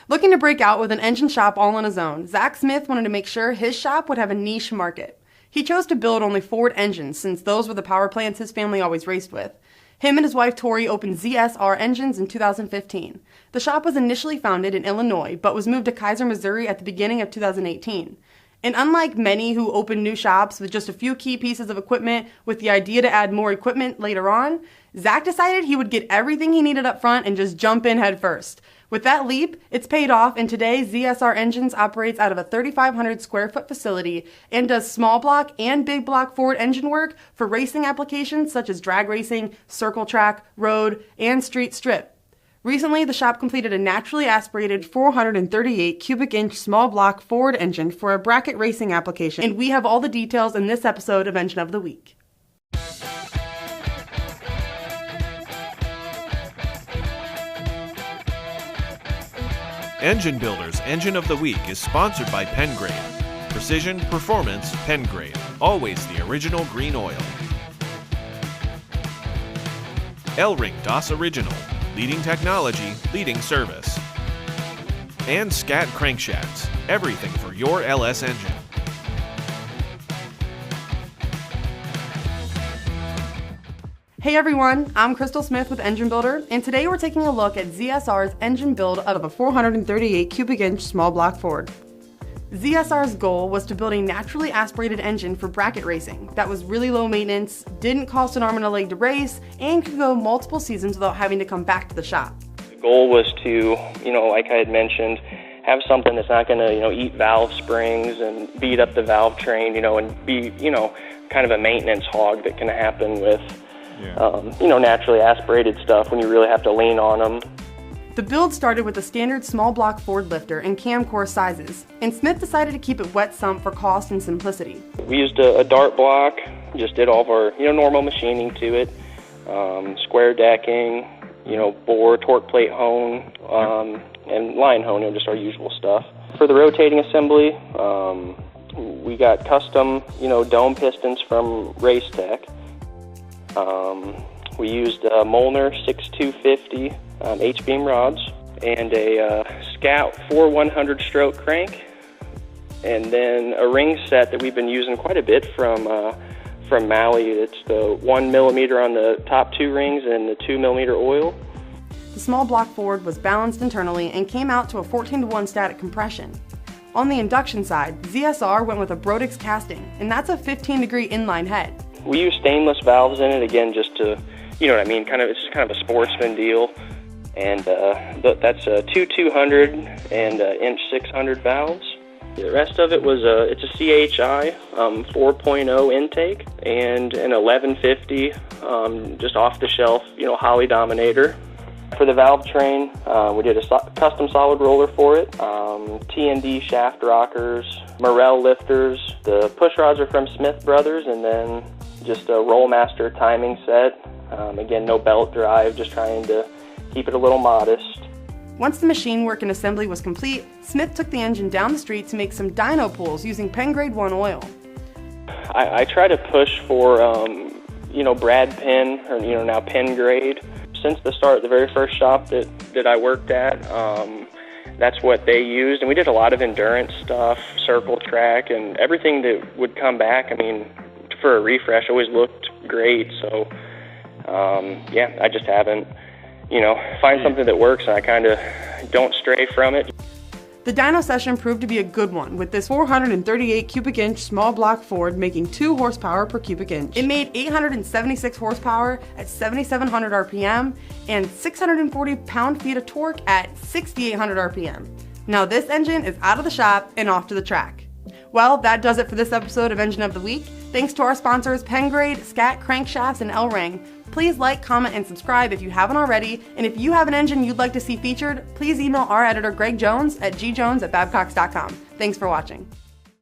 Looking to break out with an engine shop all on his own, Zach Smith wanted to make sure his shop would have a niche market. He chose to build only Ford engines since those were the power plants his family always raced with. Him and his wife Tori opened ZSR Engines in 2015. The shop was initially founded in Illinois, but was moved to Kaiser, Missouri at the beginning of 2018. And unlike many who open new shops with just a few key pieces of equipment with the idea to add more equipment later on, Zach decided he would get everything he needed up front and just jump in head first. With that leap, it's paid off, and today ZSR Engines operates out of a 3,500 square foot facility and does small block and big block Ford engine work for racing applications such as drag racing, circle track, road, and street strip. Recently, the shop completed a naturally aspirated 438 cubic inch small block Ford engine for a bracket racing application, and we have all the details in this episode of Engine of the Week. Engine Builder's Engine of the Week is sponsored by Pengrade. Precision, performance, Pengrade. Always the original green oil. Elring DOS Original. Leading technology, leading service. And Scat Crankshafts. Everything for your LS engine. Hey everyone, I'm Crystal Smith with Engine Builder, and today we're taking a look at ZSR's engine build out of a 438 cubic inch small block Ford. ZSR's goal was to build a naturally aspirated engine for bracket racing that was really low maintenance, didn't cost an arm and a leg to race, and could go multiple seasons without having to come back to the shop. The goal was to, like I had mentioned, have something that's not going to, eat valve springs and beat up the valve train, and be, kind of a maintenance hog that can happen with naturally aspirated stuff when you really have to lean on them. The build started with a standard small block Ford lifter and cam core sizes, and Smith decided to keep it wet sump for cost and simplicity. We used a dart block, just did all of our normal machining to it, square decking, bore, torque plate hone, and line hone, just our usual stuff. For the rotating assembly, we got custom dome pistons from Race Tech. We used a Molnar 6250 H-beam rods and a Scat 4100 stroke crank, and then a ring set that we've been using quite a bit from Maui. It's the 1 millimeter on the top two rings and the 2 millimeter oil. The small block Ford was balanced internally and came out to a 14-to-1 static compression. On the induction side, ZSR went with a Brodix casting, and that's a 15-degree inline head. We use stainless valves in it, again, just to, it's just kind of a sportsman deal. And that's a 200 and inch 600 valves. The rest of it was it's a CHI 4.0 intake and an 1150 just off the shelf, Holley Dominator. For the valve train, we did a custom solid roller for it, T&D shaft rockers, Morel lifters. The push rods are from Smith Brothers, and then just a Rollmaster timing set. Again, no belt drive, just trying to keep it a little modest. Once the machine work and assembly was complete, Smith took the engine down the street to make some dyno pulls using Pengrade 1 oil. I try to push for, Brad Penn, or now Pengrade. Since the start, the very first shop that I worked at, that's what they used, and we did a lot of endurance stuff, circle track, and everything that would come back. For a refresh, always looked great. So, I just haven't, find something that works, and I kind of don't stray from it. The dyno session proved to be a good one, with this 438 cubic inch small block Ford making 2 horsepower per cubic inch. It made 876 horsepower at 7,700 RPM and 640 pound-feet of torque at 6,800 RPM. Now this engine is out of the shop and off to the track. Well, that does it for this episode of Engine of the Week. Thanks to our sponsors Pengrade, Scat Crankshafts, and Elring. Please like, comment, and subscribe if you haven't already, and if you have an engine you'd like to see featured, please email our editor Greg Jones at gjones@babcocks.com. Thanks for watching.